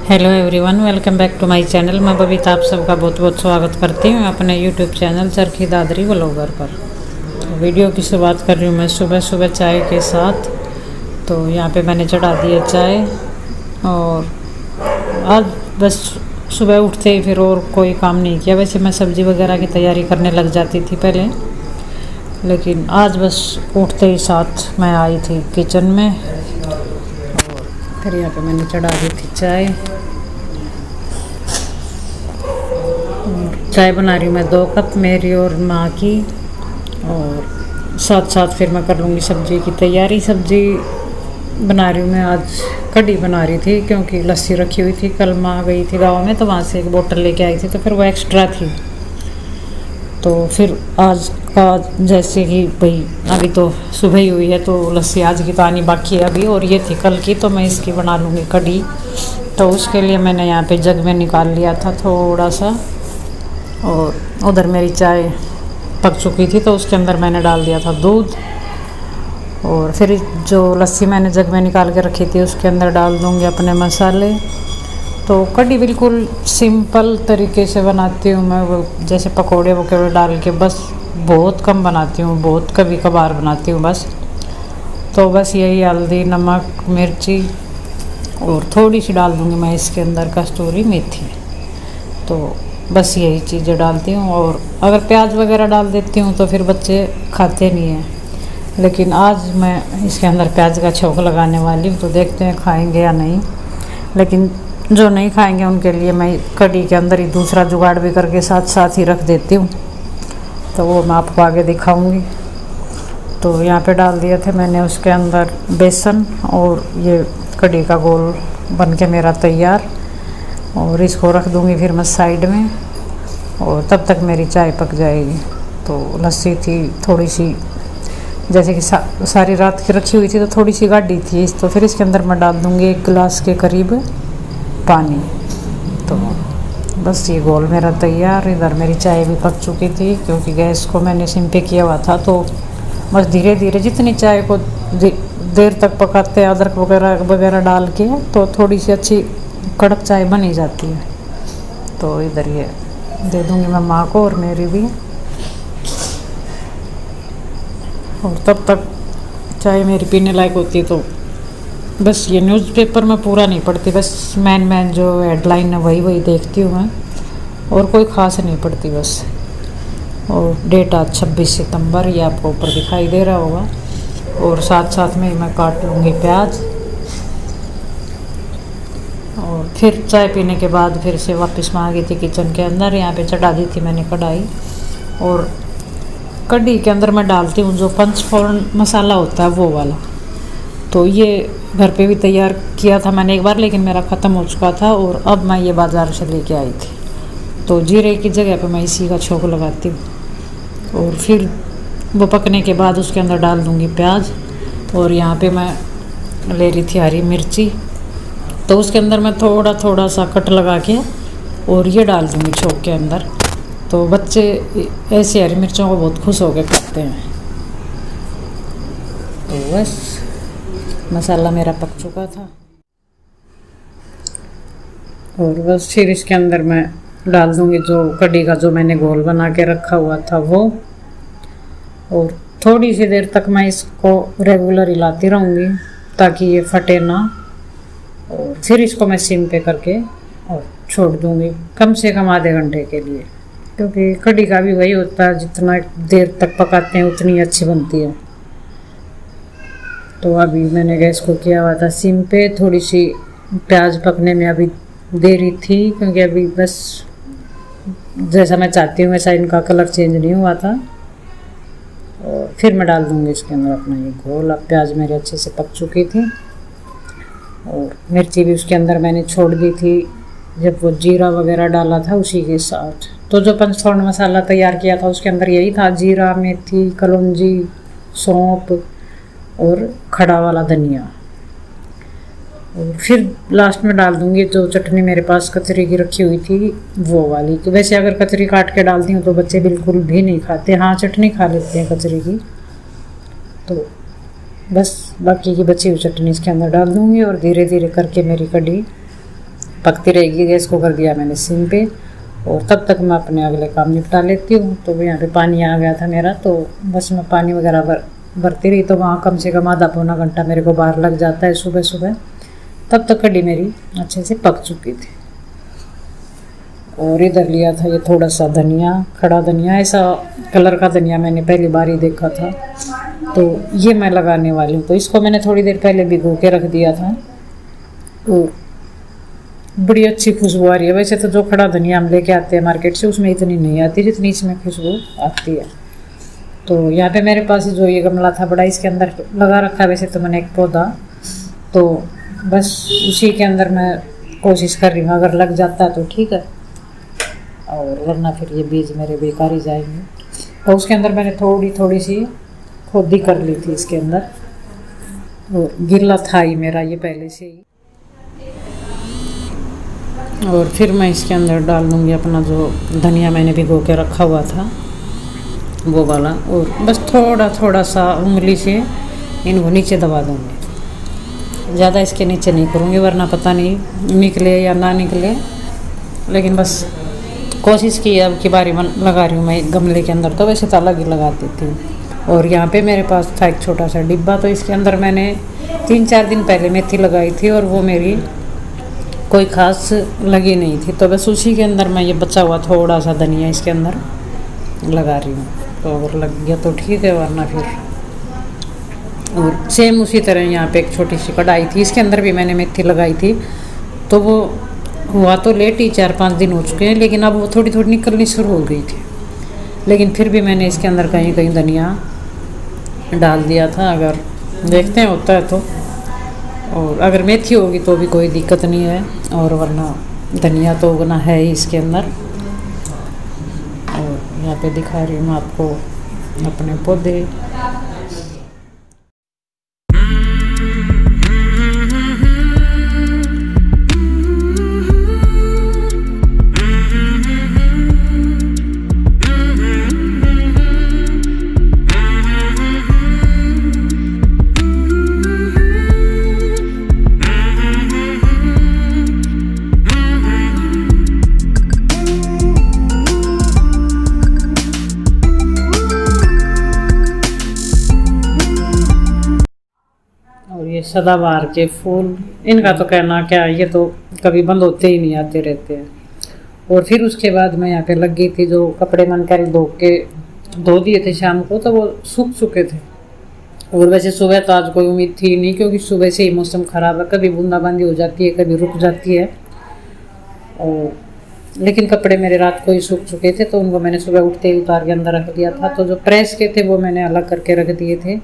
Hello everyone, welcome back to my channel. मैं बबीता आप सबका बहुत बहुत स्वागत करती हूँ अपने YouTube channel Charkhi Dadri vlogger पर। तो वीडियो की शुरुआत कर रही हूँ मैं सुबह सुबह चाय के साथ। तो यहाँ पे मैंने चढ़ा दी है चाय और आज बस सुबह उठते ही फिर और कोई काम नहीं किया। वैसे मैं सब्ज़ी वगैरह की तैयारी करने लग जाती थी पहले, लेकिन आज बस उठते ही साथ मैं आई थी किचन में और फिर यहाँ पे मैंने चढ़ा दी थी चाय। चाय बना रही हूँ मैं 2 कप मेरी और माँ की, और साथ साथ फिर मैं कर लूँगी सब्ज़ी की तैयारी। सब्ज़ी बना रही हूँ मैं, आज कढ़ी बना रही थी क्योंकि लस्सी रखी हुई थी। कल माँ गई थी गाँव में तो वहाँ से एक बोतल लेके आई थी, तो फिर वो एक्स्ट्रा थी। तो फिर आज का जैसे कि भाई अभी तो सुबह ही हुई है तो लस्सी आज की तो आनी बाकी है अभी, और ये थी कल की, तो मैं इसकी बना लूँगी कढ़ी। तो उसके लिए मैंने यहाँ पे जग में निकाल लिया था थोड़ा सा, और उधर मेरी चाय पक चुकी थी तो उसके अंदर मैंने डाल दिया था दूध। और फिर जो लस्सी मैंने जग में निकाल के रखी थी उसके अंदर डाल दूँगी अपने मसाले। तो कढ़ी बिल्कुल सिंपल तरीके से बनाती हूँ मैं, वो जैसे पकोड़े वकोड़े डाल के, बस बहुत कम बनाती हूँ, बहुत कभी कभार बनाती हूँ बस। तो बस यही हल्दी नमक मिर्ची और थोड़ी सी डाल दूँगी मैं इसके अंदर कस्तूरी मेथी। तो बस यही चीज़ें डालती हूँ, और अगर प्याज वगैरह डाल देती हूँ तो फिर बच्चे खाते नहीं हैं। लेकिन आज मैं इसके अंदर प्याज का छौंक लगाने वाली हूँ, तो देखते हैं खाएंगे या नहीं। लेकिन जो नहीं खाएंगे उनके लिए मैं कढ़ी के अंदर ही दूसरा जुगाड़ भी करके साथ साथ ही रख देती हूँ, तो वो मैं आपको आगे दिखाऊंगी। तो यहाँ पे डाल दिए थे मैंने उसके अंदर बेसन, और ये कढ़ी का गोल बन के मेरा तैयार। और इसको रख दूँगी फिर मैं साइड में, और तब तक मेरी चाय पक जाएगी। तो लस्सी थी थोड़ी सी, जैसे कि सारी रात की रखी हुई थी तो थोड़ी सी गाढ़ी थी, तो फिर इसके अंदर मैं डाल दूँगी 1 गिलास के करीब पानी। तो बस ये गोल मेरा तैयार। इधर मेरी चाय भी पक चुकी थी क्योंकि गैस को मैंने सिम पे किया हुआ था। तो बस धीरे धीरे जितनी चाय को देर तक पकाते हैं अदरक वगैरह वगैरह डाल के, तो थोड़ी सी अच्छी कड़क चाय बनी जाती है। तो इधर ये दे दूँगी मैं माँ को और मेरी भी, और तब तक चाय मेरी पीने लायक होती है। तो बस ये न्यूज़पेपर में पूरा नहीं पढ़ती, बस मैन जो हेडलाइन है वही देखती हूँ मैं, और कोई ख़ास नहीं पढ़ती बस। और डेट आज 26 सितंबर, ये आपको ऊपर दिखाई दे रहा होगा। और साथ साथ में मैं काट लूँगी प्याज। और फिर चाय पीने के बाद फिर से वापस में आ गई थी किचन के अंदर। यहाँ पे चढ़ा दी थी मैंने कढ़ाई, और कढ़ी के अंदर मैं डालती हूँ जो पंचफोरन मसाला होता है वो वाला। तो ये घर पे भी तैयार किया था मैंने एक बार, लेकिन मेरा ख़त्म हो चुका था, और अब मैं ये बाज़ार से लेके आई थी। तो जीरे की जगह पे मैं इसी का छौंक लगाती हूँ। और फिर वो पकने के बाद उसके अंदर डाल दूँगी प्याज। और यहाँ पे मैं ले रही थी हरी मिर्ची, तो उसके अंदर मैं थोड़ा थोड़ा सा कट लगा के और ये डाल दूँगी छौंक के अंदर। तो बच्चे ऐसी हरी मिर्चों को बहुत खुश होकर खाते हैं। तो बस मसाला मेरा पक चुका था, और बस फिर इसके अंदर मैं डाल दूँगी जो कढ़ी का जो मैंने घोल बना के रखा हुआ था वो। और थोड़ी सी देर तक मैं इसको रेगुलर हिलाती रहूँगी ताकि ये फटे ना। और फिर इसको मैं सिम पे करके और छोड़ दूँगी कम से कम आधे घंटे के लिए, क्योंकि कढ़ी का भी वही होता है, जितना देर तक पकाते हैं उतनी अच्छी बनती है। तो अभी मैंने गैस को किया हुआ था सिम पे। थोड़ी सी प्याज पकने में अभी देरी थी क्योंकि अभी बस जैसा मैं चाहती हूँ वैसा इनका कलर चेंज नहीं हुआ था। और फिर मैं डाल दूँगी इसके अंदर अपना ये घोल। अब प्याज मेरी अच्छे से पक चुकी थी, और मिर्ची भी उसके अंदर मैंने छोड़ दी थी जब वो जीरा वगैरह डाला था उसी के साथ। तो जो पंचफोरन मसाला तैयार किया था उसके अंदर यही था, जीरा मेथी कलौंजी सौंफ और खड़ा वाला धनिया। और फिर लास्ट में डाल दूँगी जो चटनी मेरे पास कचरी की रखी हुई थी वो वाली। तो वैसे अगर कचरी काट के डालती हूँ तो बच्चे बिल्कुल भी नहीं खाते, हाँ चटनी खा लेते हैं कचरी की। तो बस बाकी की बची हुई चटनी इसके अंदर डाल दूँगी, और धीरे धीरे करके मेरी कढ़ी पकती रहेगी। गैस को कर दिया मैंने सिम पे और तब तक मैं अपने अगले काम निपटा लेती हूँ। तो यहाँ पे पानी आ गया था मेरा, तो बस मैं पानी वगैरह भरती रही। तो वहाँ कम से कम आधा पौना घंटा मेरे को बाहर लग जाता है सुबह सुबह। तब तक कढ़ी मेरी अच्छे से पक चुकी थी। और इधर लिया था ये थोड़ा सा धनिया, खड़ा धनिया, ऐसा कलर का धनिया मैंने पहली बार ही देखा था। तो ये मैं लगाने वाली हूँ। तो इसको मैंने थोड़ी देर पहले भिगो के रख दिया था। तो बड़ी अच्छी खुशबू आ रही है। वैसे तो जो खड़ा धनिया हम लेके आते हैं मार्केट से उसमें इतनी नहीं आती जितनी इसमें खुशबू आती है। तो यहाँ पे मेरे पास जो ये गमला था बड़ा, इसके अंदर लगा रखा है वैसे तो मैंने एक पौधा। तो बस उसी के अंदर मैं कोशिश कर रही हूँ, अगर लग जाता है तो ठीक है, और वरना फिर ये बीज मेरे बेकार ही जाएंगे। तो उसके अंदर मैंने थोड़ी सी खोदी कर ली थी इसके अंदर। तो गिरला था ही मेरा ये पहले से ही। और फिर मैं इसके अंदर डाल दूँगी अपना जो धनिया मैंने भिगो के रखा हुआ था वो वाला। और बस थोड़ा सा उंगली से इनको नीचे दबा दूँगी, ज़्यादा इसके नीचे नहीं करूँगी वरना पता नहीं निकले या ना निकले। लेकिन बस कोशिश की अब की बारी लगा रही हूँ मैं गमले के अंदर, तो वैसे तो अलग ही लगाती थी। और यहाँ पे मेरे पास था एक छोटा सा डिब्बा, तो इसके अंदर मैंने 3-4 दिन पहले मेथी लगाई थी और वो मेरी कोई ख़ास लगी नहीं थी। तो बस उसी के अंदर मैं ये बचा हुआ थोड़ा सा धनिया इसके अंदर लगा रही हूँ। तो अगर लग गया तो ठीक है, वरना फिर। और सेम उसी तरह यहाँ पे एक छोटी सी कढ़ाई थी, इसके अंदर भी मैंने मेथी लगाई थी। तो वो हुआ तो लेट ही, 4-5 दिन हो चुके हैं, लेकिन अब वो थोड़ी निकलनी शुरू हो गई थी। लेकिन फिर भी मैंने इसके अंदर कहीं धनिया डाल दिया था। अगर देखते हैं होता है तो, और अगर मेथी होगी तो भी कोई दिक्कत नहीं है, और वरना धनिया तो उगना है ही इसके अंदर। और यहाँ पे दिखा रही हूँ आपको अपने पौधे। ये सदाबहार के फूल, इनका तो कहना क्या, ये तो कभी बंद होते ही नहीं, आते रहते हैं। और फिर उसके बाद मैं यहाँ पे लग गई थी, जो कपड़े मन कर धो दिए थे शाम को, तो वो सूख चुके थे। और वैसे सुबह तो आज कोई उम्मीद थी नहीं, क्योंकि सुबह से ही मौसम ख़राब है, कभी बूंदाबांदी हो जाती है, कभी रुक जाती है। और लेकिन कपड़े मेरे रात को ही सूख चुके थे, तो उनको मैंने सुबह उठते ही उतार के अंदर रख दिया था। तो जो प्रेस के थे वो मैंने अलग करके रख दिए थे,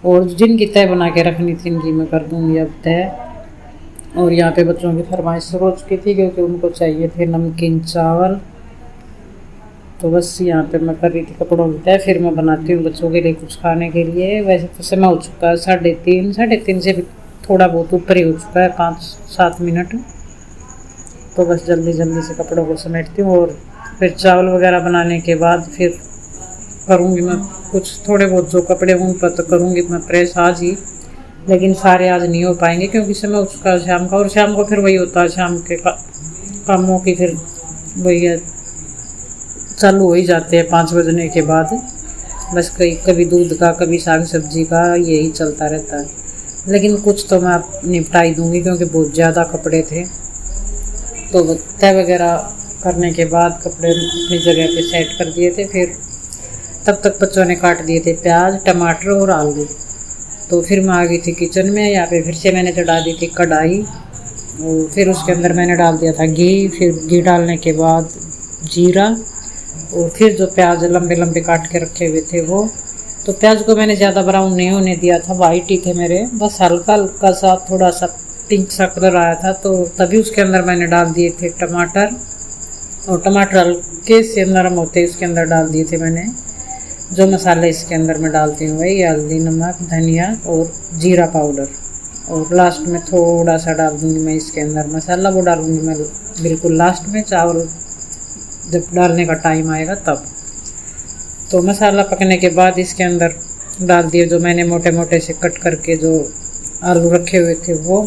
और जिनकी तय बना के रखनी थी इनकी मैं कर दूँगी अब तय। और यहाँ पे बच्चों की फरमाइश शुरू हो चुकी थी, क्योंकि उनको चाहिए थे नमकीन चावल। तो बस यहाँ पे मैं कर रही थी कपड़ों की तय, फिर मैं बनाती हूँ बच्चों के लिए कुछ खाने के लिए। वैसे तो समय हो चुका है 3:30 से भी थोड़ा बहुत ऊपर ही हो चुका है, 5-7 मिनट। तो बस जल्दी से कपड़ों को समेटती हूँ, और फिर चावल वगैरह बनाने के बाद फिर करूँगी मैं कुछ थोड़े बहुत जो कपड़े उन पर तो करूँगी मैं प्रेस आज ही। लेकिन सारे आज नहीं हो पाएंगे, क्योंकि समय हो चुका है शाम का, और शाम को फिर वही होता है, शाम के कामों की फिर वही चालू हो ही जाते हैं 5 बजने के बाद। बस कभी दूध का, कभी साग सब्जी का, यही चलता रहता है। लेकिन कुछ तो मैं निपटा ही दूँगी, क्योंकि बहुत ज़्यादा कपड़े थे। तो तय वगैरह करने के बाद कपड़े अपनी जगह पे सेट कर दिए थे। फिर तब तक बच्चों ने काट दिए थे प्याज, टमाटर और आलू। तो फिर मैं आ गई थी किचन में। यहाँ पे फिर से मैंने चढ़ा दी थी कढ़ाई, और फिर उसके अंदर मैंने डाल दिया था घी। फिर घी डालने के बाद जीरा, और फिर जो प्याज लंबे काट के रखे हुए थे वो। तो प्याज को मैंने ज़्यादा ब्राउन नहीं होने दिया था, वाइट ही थे मेरे, बस हल्का सा थोड़ा सा पिंक सा कलर आया था। तो तभी उसके अंदर मैंने डाल दिए थे टमाटर, और टमाटर हल्के से नरम होते उसके अंदर डाल दिए थे मैंने जो मसाले इसके अंदर मैं डालती हूँ, वही हल्दी, नमक, धनिया और जीरा पाउडर। और लास्ट में थोड़ा सा डाल दूँगी मैं इसके अंदर मसाला, वो डालूँगी मैं बिल्कुल लास्ट में, चावल जब डालने का टाइम आएगा तब। तो मसाला पकने के बाद इसके अंदर डाल दिए जो मैंने मोटे से कट करके जो आलू रखे हुए थे वो।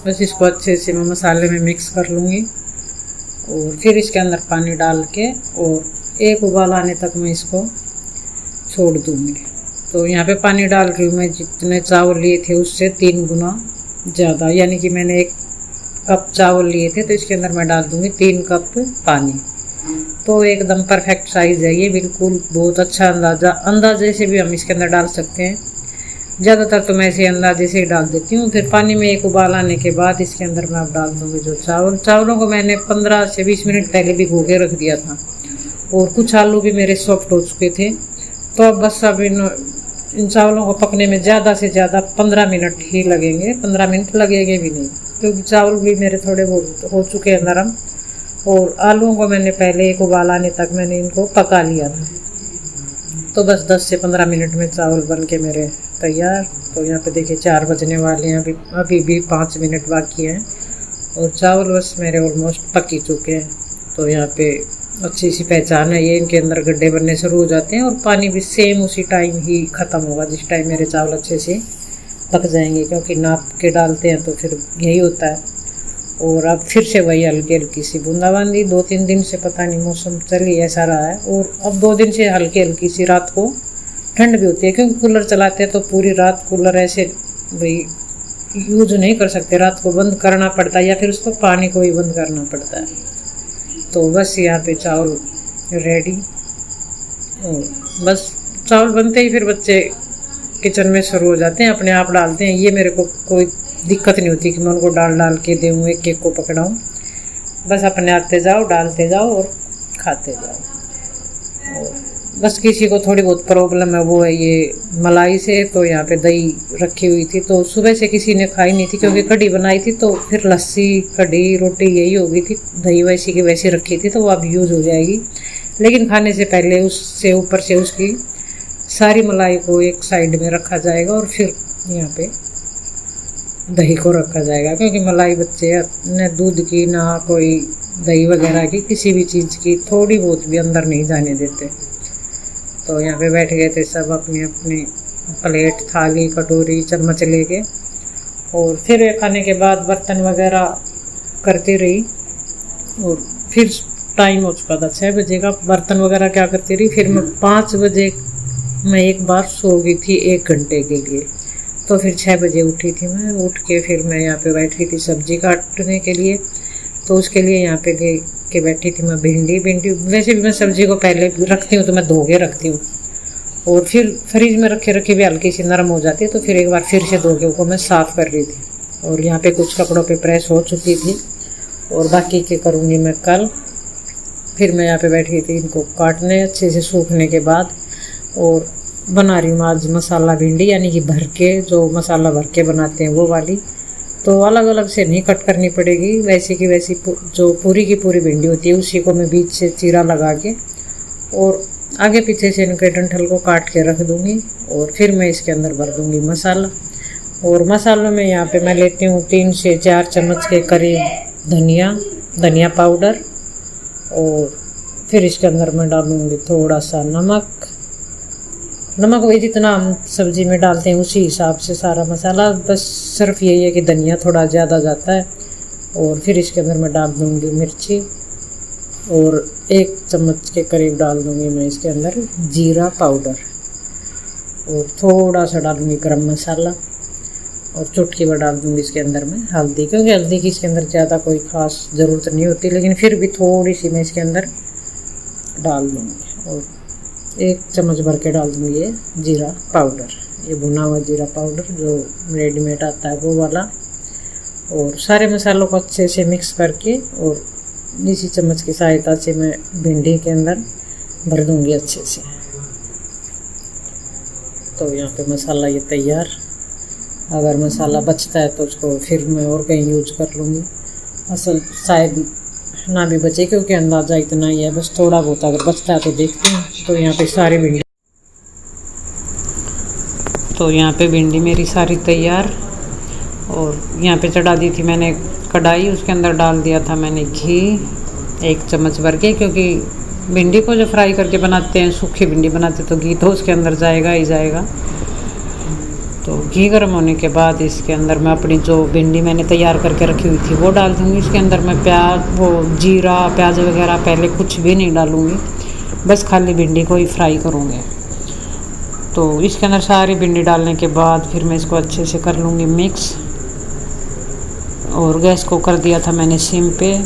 बस इसको अच्छे से मैं मसाले में मिक्स कर लूँगी और फिर इसके अंदर पानी डाल के और एक उबाल आने तक मैं इसको छोड़ दूँगी। तो यहाँ पे पानी डाल के मैं जितने चावल लिए थे उससे 3 गुना ज़्यादा, यानी कि मैंने 1 कप चावल लिए थे तो इसके अंदर मैं डाल दूँगी 3 कप पानी। तो एकदम परफेक्ट साइज़ है ये, बिल्कुल बहुत अच्छा अंदाजे से भी हम इसके अंदर डाल सकते हैं। ज़्यादातर तो मैं इसे अंदाजे से ही डाल देती हूँ। फिर पानी में एक उबाल आने के बाद इसके अंदर मैं अब डाल दूँगी जो चावलों को मैंने 15 से 20 मिनट पहले भिगो के रख दिया था और कुछ आलू भी मेरे सॉफ्ट हो चुके थे। तो अब बस अब इन चावलों को पकने में ज़्यादा से ज़्यादा 15 मिनट ही लगेंगे, 15 मिनट लगेंगे भी नहीं, क्योंकि चावल भी मेरे थोड़े बहुत हो चुके हैं नरम। और आलूओं को मैंने पहले एक उबाल आने तक मैंने इनको पका लिया था। तो बस 10 से 15 मिनट में चावल बन के मेरे तैयार। तो यहाँ पे देखिए 4 बजने वाले हैं, अभी भी 5 मिनट बाकी हैं और चावल बस मेरे ऑलमोस्ट पक ही चुके हैं। तो यहाँ पे अच्छी सी पहचान है ये, इनके अंदर गड्ढे बनने शुरू हो जाते हैं और पानी भी सेम उसी टाइम ही ख़त्म होगा जिस टाइम मेरे चावल अच्छे से पक जाएंगे, क्योंकि नाप के डालते हैं तो फिर यही होता है। और अब फिर से वही हल्की हल्की सी बूंदाबांदी, 2-3 दिन से पता नहीं मौसम चल ही ऐसा रहा है। और अब 2 दिन से हल्की हल्की सी रात को ठंड भी होती है, क्योंकि कूलर चलाते हैं तो पूरी रात कूलर ऐसे भाई यूज नहीं कर सकते, रात को बंद करना पड़ता है या फिर उसको पानी को ही बंद करना पड़ता है। तो बस यहाँ पे चावल रेडी, बस चावल बनते ही फिर बच्चे किचन में शुरू हो जाते हैं, अपने आप डालते हैं। ये मेरे को कोई दिक्कत नहीं होती कि मैं उनको डाल के दूँ, एक एक को पकड़ाऊँ, बस अपने आते जाओ डालते जाओ और खाते जाओ। और बस किसी को थोड़ी बहुत प्रॉब्लम है, वो है ये मलाई से। तो यहाँ पे दही रखी हुई थी तो सुबह से किसी ने खाई नहीं थी, क्योंकि कढ़ी बनाई थी तो फिर लस्सी कढ़ी रोटी यही हो गई थी। दही वैसी की वैसी रखी थी तो वो अब यूज़ हो जाएगी, लेकिन खाने से पहले उससे ऊपर से उसकी सारी मलाई को एक साइड में रखा जाएगा और फिर यहाँ पे दही को रखा जाएगा, क्योंकि मलाई बच्चे न दूध की ना कोई दही वगैरह की किसी भी चीज़ की थोड़ी बहुत भी अंदर नहीं जाने देते। तो यहाँ पे बैठ गए थे सब अपनी अपनी प्लेट थाली कटोरी चम्मच लेके, और फिर खाने के बाद बर्तन वगैरह करती रही। और फिर टाइम हो चुका था 6 बजे का, बर्तन वगैरह क्या करती रही। फिर मैं 5 बजे मैं एक बार सो गई थी 1 घंटे के लिए। तो फिर 6 बजे उठी थी मैं, उठ के फिर मैं यहाँ पे बैठी थी सब्जी काटने के लिए। तो उसके लिए यहाँ पे गई के बैठी थी मैं भिंडी वैसे भी मैं सब्जी को पहले रखती हूँ तो मैं धो के रखती हूँ, और फिर फ्रिज में रखे भी हल्की सी नरम हो जाती है। तो फिर एक बार फिर से धो के उसको मैं साफ़ कर रही थी। और यहाँ पे कुछ कपड़ों पे प्रेस हो चुकी थी और बाकी के करूँगी मैं कल। फिर मैं यहाँ पे बैठी थी इनको काटने अच्छे से सूखने के बाद, और बना रही हूँ आज मसाला भिंडी, यानी कि भर के जो मसाला भर के बनाते हैं वो वाली। तो अलग अलग से नहीं कट करनी पड़ेगी, वैसी की वैसी जो पूरी की पूरी भिंडी होती है उसी को मैं बीच से चीरा लगा के और आगे पीछे से इनके डंठल को काट के रख दूँगी। और फिर मैं इसके अंदर भर दूँगी मसाला। और मसालों में यहाँ पे मैं लेती हूँ 3 से 4 चम्मच के करीब धनिया पाउडर, और फिर इसके अंदर मैं डालूँगी थोड़ा सा नमक वही जितना हम सब्ज़ी में डालते हैं उसी हिसाब से सारा मसाला, बस सिर्फ यही है कि धनिया थोड़ा ज़्यादा जाता है। और फिर इसके अंदर मैं डाल दूँगी मिर्ची, और 1 चम्मच के करीब डाल दूँगी मैं इसके अंदर जीरा पाउडर, और थोड़ा सा डालूँगी गरम मसाला, और चुटकी भर डाल दूँगी इसके अंदर मैं हल्दी, क्योंकि हल्दी की इसके अंदर ज़्यादा कोई ख़ास ज़रूरत नहीं होती, लेकिन फिर भी थोड़ी सी मैं इसके अंदर डाल दूँगी। और 1 चम्मच भर के डाल दूँगी ये जीरा पाउडर, ये भुना हुआ जीरा पाउडर जो रेडीमेड आता है वो वाला। और सारे मसालों को अच्छे से मिक्स करके और इसी चम्मच की सहायता से मैं भिंडी के अंदर भर दूँगी अच्छे से। तो यहाँ पे मसाला ये तैयार। अगर मसाला बचता है तो उसको फिर मैं और कहीं यूज कर लूँगी, असल शायद ना भी बचे, क्योंकि अंदाज़ा इतना ही है, बस थोड़ा बहुत अगर बचता है तो देखते हैं। तो यहाँ पे सारी भिंडी मेरी सारी तैयार। और यहाँ पे चढ़ा दी थी मैंने कढ़ाई, उसके अंदर डाल दिया था मैंने घी 1 चम्मच भर के, क्योंकि भिंडी को जो फ्राई करके बनाते हैं, सूखी भिंडी बनाते तो घी तो उसके अंदर जाएगा ही जाएगा। तो घी गर्म होने के बाद इसके अंदर मैं अपनी जो भिंडी मैंने तैयार करके रखी हुई थी वो डाल दूँगी। इसके अंदर मैं जीरा प्याज वगैरह पहले कुछ भी नहीं डालूँगी, बस खाली भिंडी को ही फ्राई करूँगी। तो इसके अंदर सारी भिंडी डालने के बाद फिर मैं इसको अच्छे से कर लूँगी मिक्स। और गैस को कर दिया था मैंने सिम पे,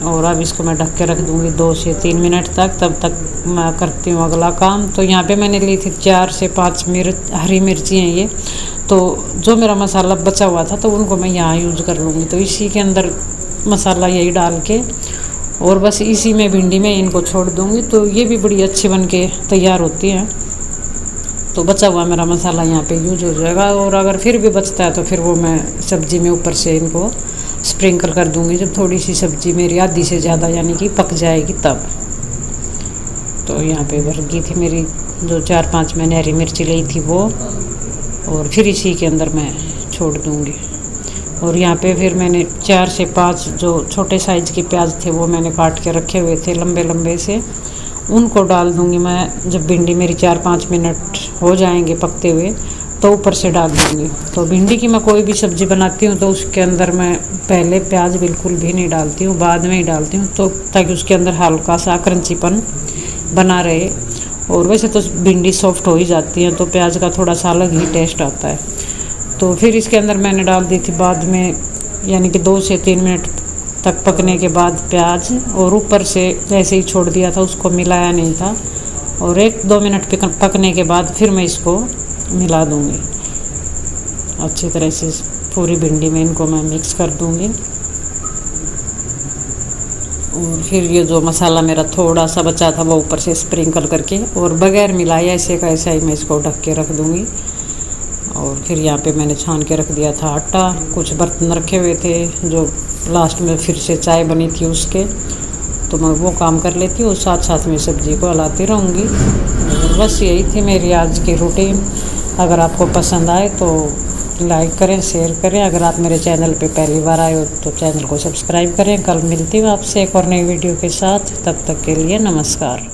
और अब इसको मैं ढक के रख दूँगी 2 से 3 मिनट तक। तब तक मैं करती हूँ अगला काम। तो यहाँ पे मैंने ली थी 4 से 5 हरी मिर्ची हैं ये। तो जो मेरा मसाला बचा हुआ था तो उनको मैं यहाँ यूज़ कर लूँगी। तो इसी के अंदर मसाला यही डाल के और बस इसी में भिंडी में इनको छोड़ दूँगी। तो ये भी बड़ी अच्छी बन के तैयार होती है। तो बचा हुआ मेरा मसाला यहाँ पे यूज हो जाएगा। और अगर फिर भी बचता है तो फिर वो मैं सब्ज़ी में ऊपर से इनको स्प्रिंकल कर दूँगी जब थोड़ी सी सब्ज़ी मेरी आधी से ज़्यादा यानी कि पक जाएगी तब। तो यहाँ पे भर गई थी मेरी जो 4-5 मैंने हरी मिर्ची ली थी वो, और फिर इसी के अंदर मैं छोड़ दूँगी। और यहाँ पे फिर मैंने 4 से 5 जो छोटे साइज़ के प्याज थे वो मैंने काट के रखे हुए थे लंबे लंबे से, उनको डाल दूँगी मैं। जब भिंडी मेरी 4-5 मिनट हो जाएंगे पकते हुए तो ऊपर से डाल दूँगी। तो भिंडी की मैं कोई भी सब्ज़ी बनाती हूँ तो उसके अंदर मैं पहले प्याज बिल्कुल भी नहीं डालती हूँ, बाद में ही डालती हूँ, तो ताकि उसके अंदर हल्का सा क्रंचीपन बना रहे। और वैसे तो भिंडी सॉफ्ट हो ही जाती है तो प्याज का थोड़ा सा अलग ही टेस्ट आता है। तो फिर इसके अंदर मैंने डाल दी थी बाद में, यानी कि 2 से 3 मिनट तक पकने के बाद प्याज, और ऊपर से ऐसे ही छोड़ दिया था, उसको मिलाया नहीं था। और 1-2 मिनट पकने के बाद फिर मैं इसको मिला दूँगी अच्छी तरह से। पूरी भिंडी में इनको मैं मिक्स कर दूँगी। और फिर ये जो मसाला मेरा थोड़ा सा बचा था वो ऊपर से स्प्रिंकल करके और बगैर मिलाए ऐसे का ऐसा ही मैं इसको ढक के रख दूँगी। और फिर यहाँ पे मैंने छान के रख दिया था आटा। कुछ बर्तन रखे हुए थे जो लास्ट में फिर से चाय बनी थी उसके, तो मैं वो काम कर लेती हूँ और साथ साथ में सब्ज़ी को हिलाती रहूँगी। और बस यही थी मेरी आज की रूटीन। अगर आपको पसंद आए तो लाइक करें, शेयर करें। अगर आप मेरे चैनल पे पहली बार आए हो तो चैनल को सब्सक्राइब करें। कल मिलती हूँ आपसे एक और नई वीडियो के साथ, तब तक के लिए नमस्कार।